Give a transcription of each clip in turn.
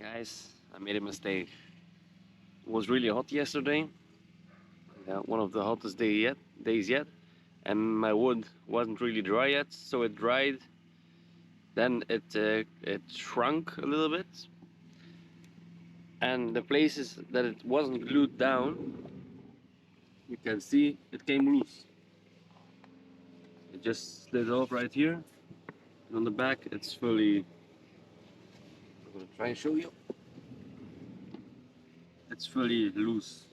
Guys, I made a mistake. It was really hot yesterday, one of the hottest days yet, and my wood wasn't really dry yet, so it dried. Then it shrunk a little bit, and the places that it wasn't glued down, you can see it came loose. It just slid off right here, and on the back it's fully. I'm gonna try and show you. It's fully loose,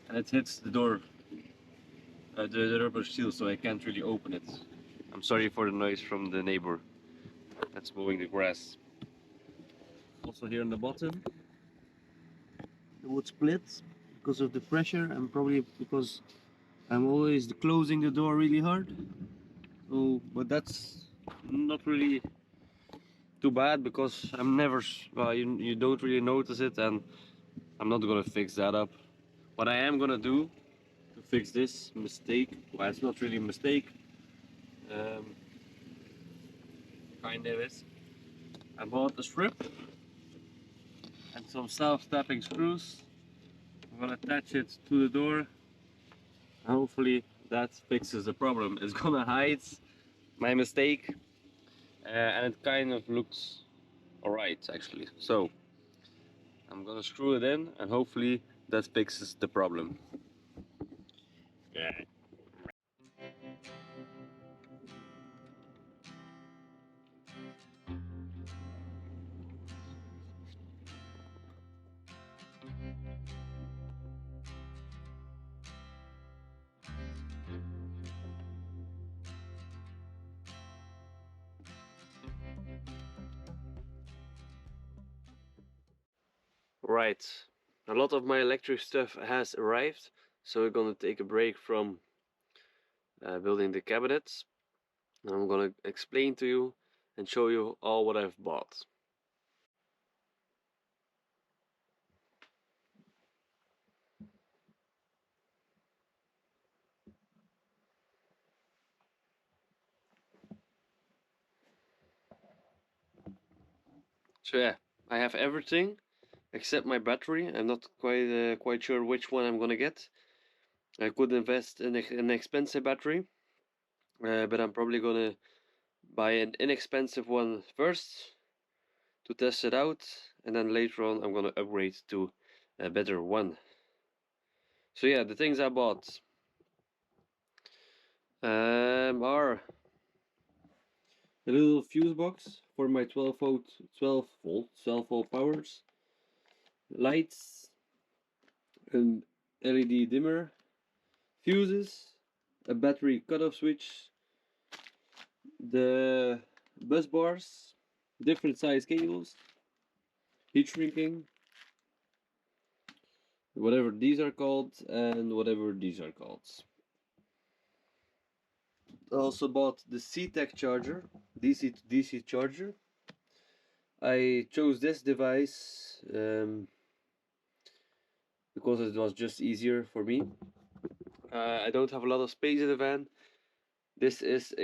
and it hits the door. The rubber seal, so I can't really open it. I'm sorry for the noise from the neighbor that's mowing the grass. Also here on the bottom, the wood split because of the pressure and probably because I'm always closing the door really hard. So, but that's not really too bad because I'm never, well, you don't really notice it, and I'm not gonna fix that up. What I am gonna do to fix this mistake, well, it's not really a mistake, um, kind of is. I bought a strip and some self-tapping screws. I'm gonna attach it to the door, and hopefully that fixes the problem. It's gonna hide my mistake, and it kind of looks alright actually. So I'm gonna screw it in, and hopefully that fixes the problem. Yeah. Right, a lot of my electric stuff has arrived, so we're gonna take a break from building the cabinets. And I'm gonna explain to you and show you all what I've bought. So yeah, I have everything except my battery. I'm not quite sure which one I'm gonna get. I could invest in an expensive battery, but I'm probably gonna buy an inexpensive one first to test it out, and then later on I'm gonna upgrade to a better one. So yeah, the things I bought are a little fuse box for my 12 volt powers, lights, an LED dimmer, fuses, a battery cutoff switch, the bus bars, different size cables, heat shrinking, whatever these are called, and whatever these are called. I also bought the c-tek charger, DC to DC charger. I chose this device because it was just easier for me. I don't have a lot of space in the van. This is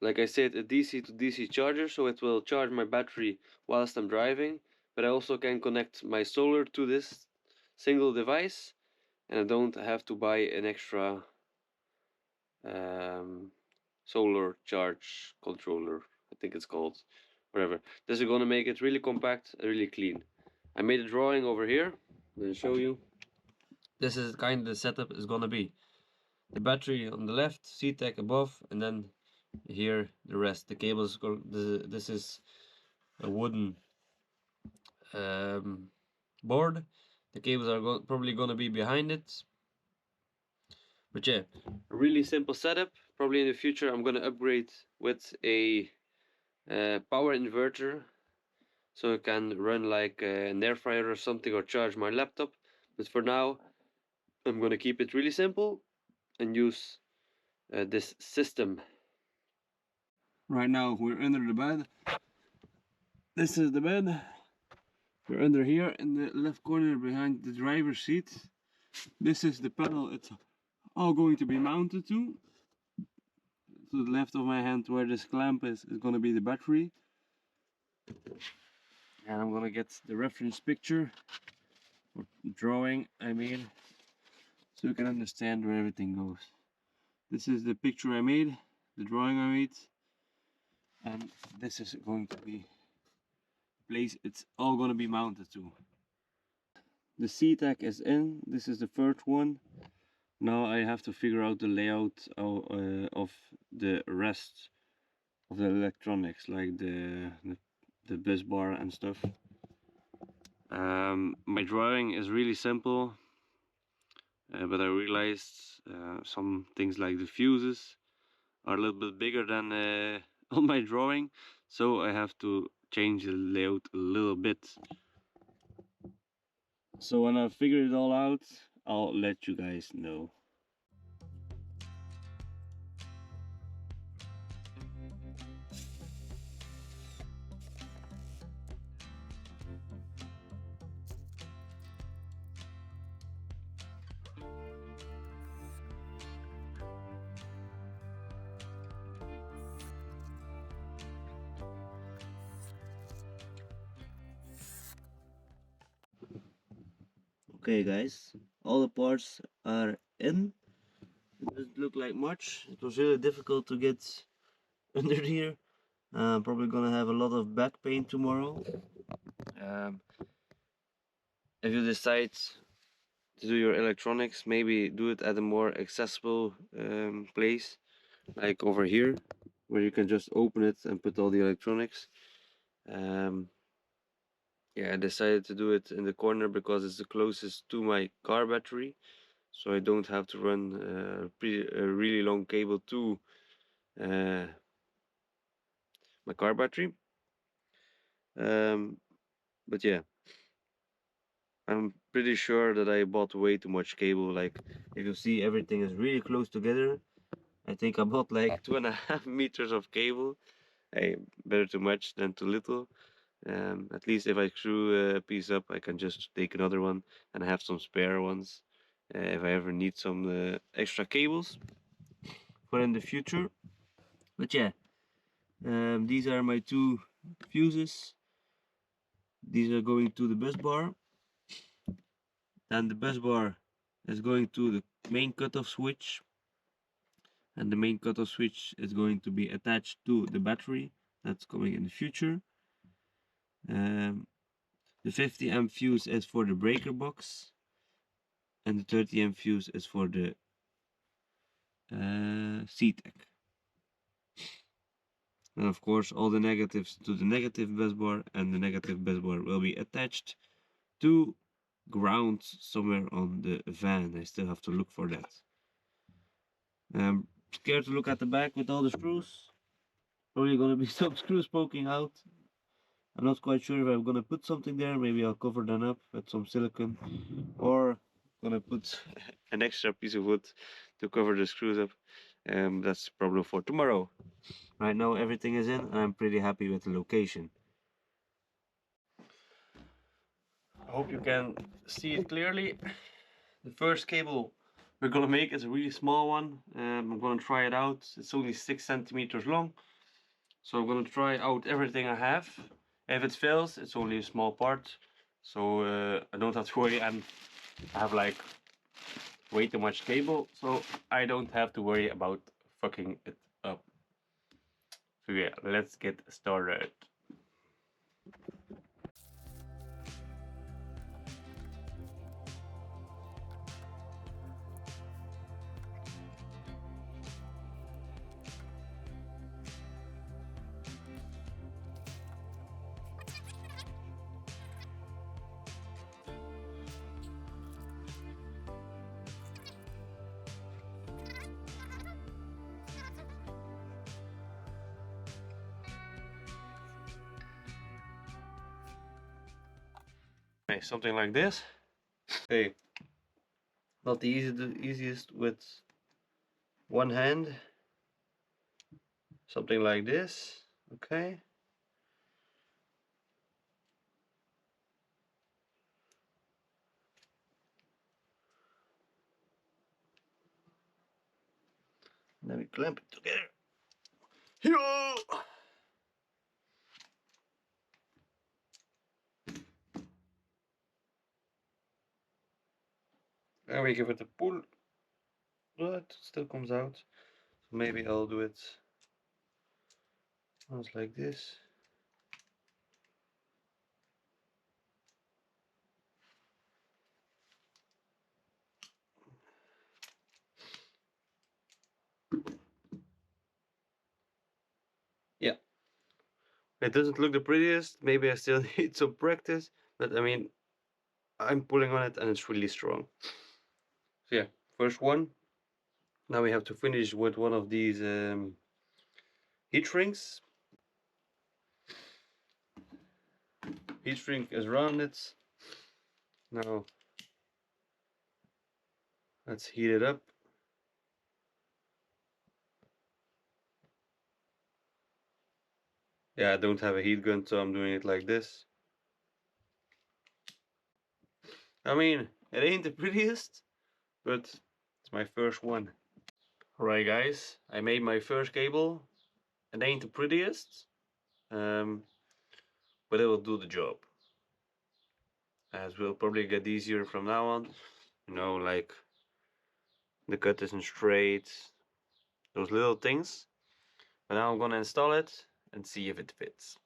like I said, a DC to DC charger, so it will charge my battery whilst I'm driving, but I also can connect my solar to this single device, and I don't have to buy an extra solar charge controller, I think it's called, whatever. This is gonna make it really compact and really clean. I made a drawing over here. I'm gonna show you. This is kind of the setup is gonna be. The battery on the left, c-tek above, and then here the rest. The cables go. This is a wooden board. The cables are probably gonna be behind it. But yeah, a really simple setup. Probably in the future I'm gonna upgrade with a power inverter, so I can run like an air fryer or something, or charge my laptop. But for now, I'm gonna keep it really simple and use this system. Right now we're under the bed. This is the bed. We're under here in the left corner behind the driver's seat. This is the panel it's all going to be mounted to. To the left of my hand where this clamp is going to be the battery. And I'm gonna get the reference picture or drawing I made so you can understand where everything goes. This is the picture I made, the drawing I made, and this is going to be place it's all gonna be mounted to. The c-tek is in, this is the first one. Now I have to figure out the layout of the rest of the electronics, like the bus bar and stuff. My drawing is really simple, but I realized some things like the fuses are a little bit bigger than on my drawing, so I have to change the layout a little bit. So when I figure it all out, I'll let you guys know. Okay guys, all the parts are in. It doesn't look like much. It was really difficult to get under here. I'm probably gonna have a lot of back pain tomorrow. Um, if you decide to do your electronics, maybe do it at a more accessible place, like over here, where you can just open it and put all the electronics. Um, yeah, I decided to do it in the corner because it's the closest to my car battery, so I don't have to run a really long cable to uh, my car battery. But yeah, I'm pretty sure that I bought way too much cable. Like, if you see, everything is really close together. I think I bought like 2.5 meters of cable. Hey, better too much than too little. At least if I screw a piece up, I can just take another one and have some spare ones if I ever need some extra cables for in the future. But yeah, these are my two fuses. These are going to the bus bar. Then the bus bar is going to the main cutoff switch, and the main cutoff switch is going to be attached to the battery that's coming in the future. The 50 amp fuse is for the breaker box, and the 30 amp fuse is for the c-tek. And of course, all the negatives to the negative bus bar, and the negative bus bar will be attached to ground somewhere on the van. I still have to look for that. I'm scared to look at the back with all the screws. Probably gonna be some screws poking out. I'm not quite sure if I'm gonna put something there. Maybe I'll cover them up with some silicone, or gonna put an extra piece of wood to cover the screws up. That's a problem for tomorrow. Right now everything is in and I'm pretty happy with the location. I hope you can see it clearly. The first cable we're gonna make is a really small one. I'm gonna try it out. It's only 6 centimeters long. So I'm gonna try out everything I have. If it fails, it's only a small part. So I don't have to worry, and I have like way too much cable, so I don't have to worry about fucking it up. So yeah, let's get started. Okay, something like this. Okay, not the easiest with one hand. Something like this. Okay. Then we clamp it together. Here. Now we give it a pull. Well, it still comes out. So maybe I'll do it once like this. Yeah. It doesn't look the prettiest. Maybe I still need some practice, but I mean, I'm pulling on it and it's really strong. So yeah, first one. Now we have to finish with one of these heat shrinks. Heat shrink is around it. Now let's heat it up. Yeah, I don't have a heat gun, so I'm doing it like this. I mean, it ain't the prettiest, but it's my first one. Alright guys, I made my first cable. It ain't the prettiest, but it will do the job. As will probably get easier from now on. You know, like the cut isn't straight, those little things. But now I'm gonna install it and see if it fits.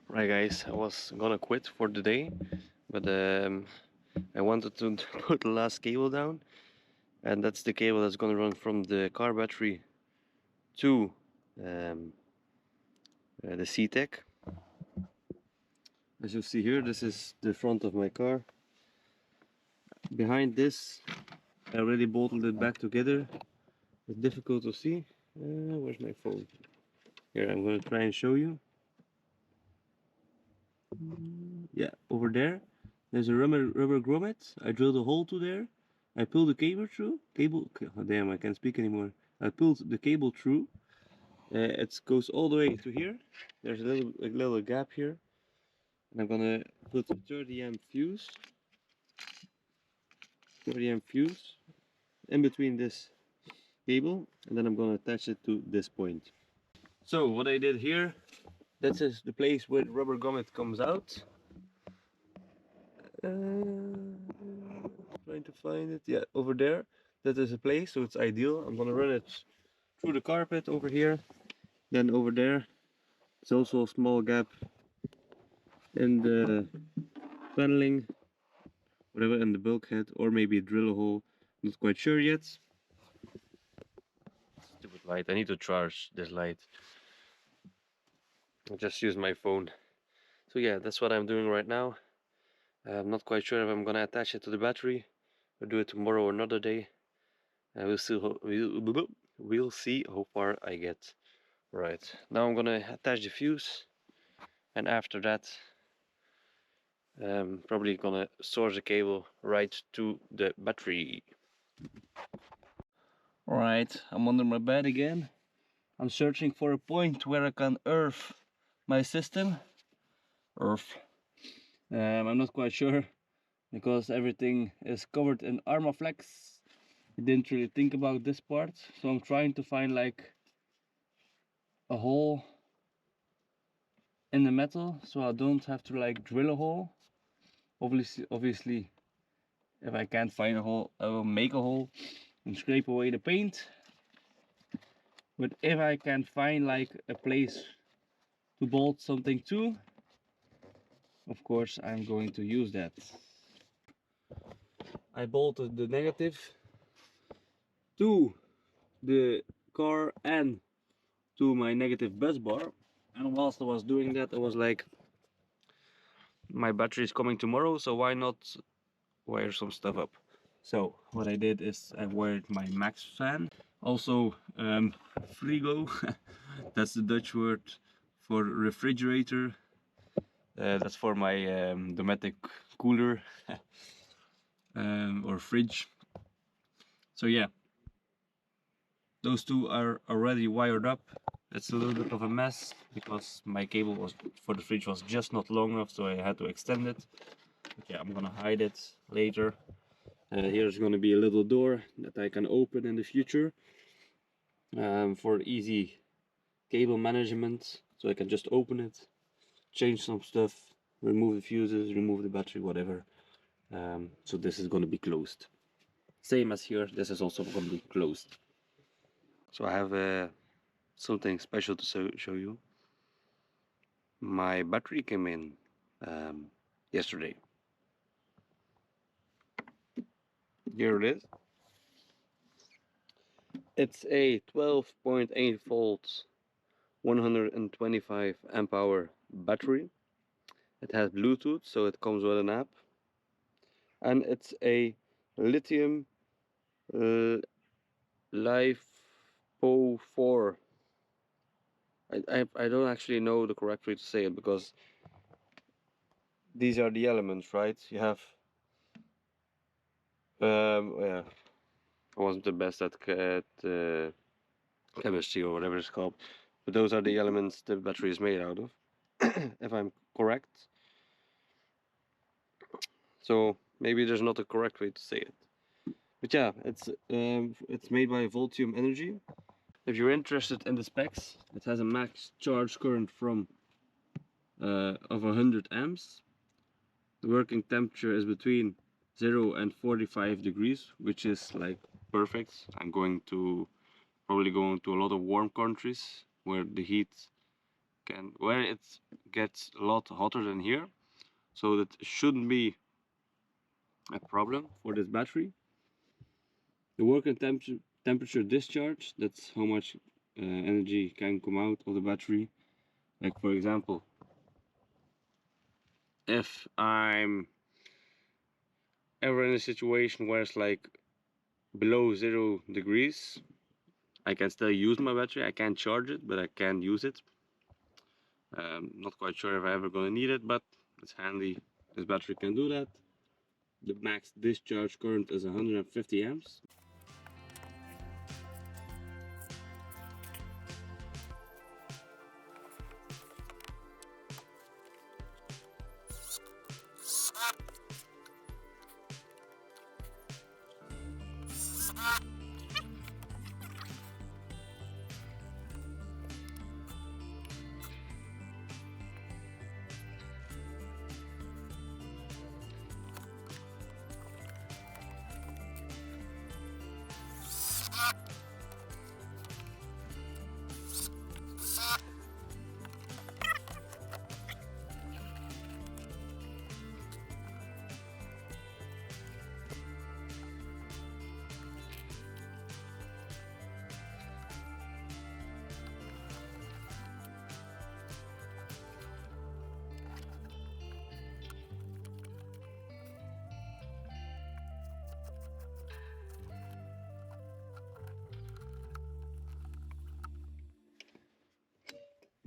Right guys, I was gonna quit for the day, but I wanted to put the last cable down, and that's the cable that's gonna run from the car battery to the c-tek. As you see here, this is the front of my car. Behind this, I already bolted it back together. It's difficult to see. Where's my phone? Here, I'm gonna try and show you. Yeah, over there. There's a rubber grommet. I drilled a hole to there. I pulled the cable through. Oh, damn, I can't speak anymore. I pulled the cable through. It goes all the way to here. There's a little gap here. And I'm gonna put a 30 amp fuse. 30 amp fuse in between this cable, and then I'm gonna attach it to this point. So what I did here, that is the place where the rubber grommet comes out. Trying to find it. Yeah, over there. That is a place, so it's ideal. I'm gonna run it through the carpet over here. Then over there, it's also a small gap in the paneling, whatever, in the bulkhead, or maybe drill a hole. Not quite sure yet. Stupid light. I need to charge this light. I just use my phone. So yeah, that's what I'm doing right now. I'm not quite sure if I'm gonna attach it to the battery or do it tomorrow or another day. We'll see how far I get. Right, now I'm gonna attach the fuse, and after that probably gonna source the cable right to the battery. Alright, I'm under my bed again. I'm searching for a point where I can earth my system. I'm not quite sure because everything is covered in Armaflex. I didn't really think about this part, so I'm trying to find like a hole in the metal so I don't have to like drill a hole. Obviously if I can't find a hole, I will make a hole and scrape away the paint. But if I can find like a place to bolt something to, of course I'm going to use that. I bolted the negative to the car and to my negative bus bar, and whilst I was doing that I was like, my battery is coming tomorrow, so why not wire some stuff up. So what I did is I wired my max fan, also frigo, that's the Dutch word for refrigerator. That's for my domestic cooler or fridge. So yeah, those two are already wired up. It's a little bit of a mess because my cable was for the fridge was just not long enough, so I had to extend it. But yeah, I'm gonna hide it later. Here's gonna be a little door that I can open in the future for easy cable management, so I can just open it, change some stuff, remove the fuses, remove the battery, whatever. So this is going to be closed. Same as here, this is also going to be closed. So I have something special to show you. My battery came in yesterday. Here it is. It's a 12.8 volts 125 amp hour battery. It has Bluetooth, so it comes with an app, and it's a lithium LiFePO 4. I don't actually know the correct way to say it because these are the elements, right? You have yeah, I wasn't the best at chemistry or whatever it's called, but those are the elements the battery is made out of, if I'm correct. So maybe there's not a correct way to say it, but yeah, it's made by Voltium Energy. If you're interested in the specs, it has a max charge current of 100 amps. The working temperature is between 0 and 45 degrees, which is like perfect. I'm probably going to a lot of warm countries where the heat where it gets a lot hotter than here. So that shouldn't be a problem for this battery. The working temperature discharge, that's how much energy can come out of the battery. Like for example, if I'm ever in a situation where it's like below 0 degrees, I can still use my battery. I can't charge it, but I can use it. Not quite sure if I'm ever going to need it, but it's handy. This battery can do that. The max discharge current is 150 amps.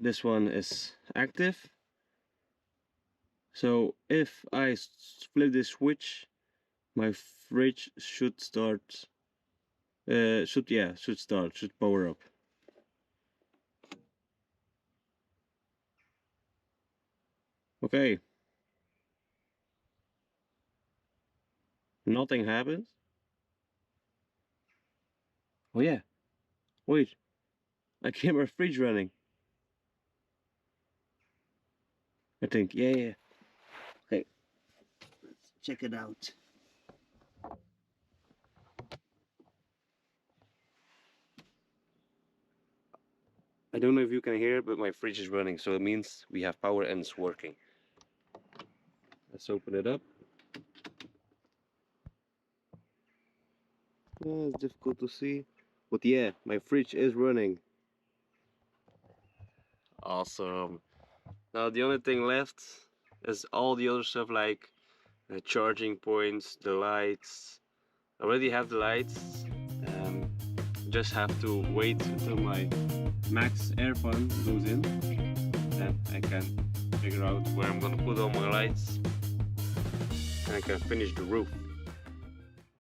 this one is active. So if I flip this switch, my fridge should start. Should power up. Okay. Nothing happens. Oh yeah. Wait. I can hear my fridge running. I think. Yeah. Okay. Let's check it out. I don't know if you can hear it, but my fridge is running, so it means we have power and it's working. Let's open it up. It's difficult to see, but yeah, my fridge is running. Awesome. Now the only thing left is all the other stuff, like the charging points, the lights. I already have the lights. Just have to wait until my max air fun goes in. Then I can figure out where I'm gonna put all my lights, and I can finish the roof.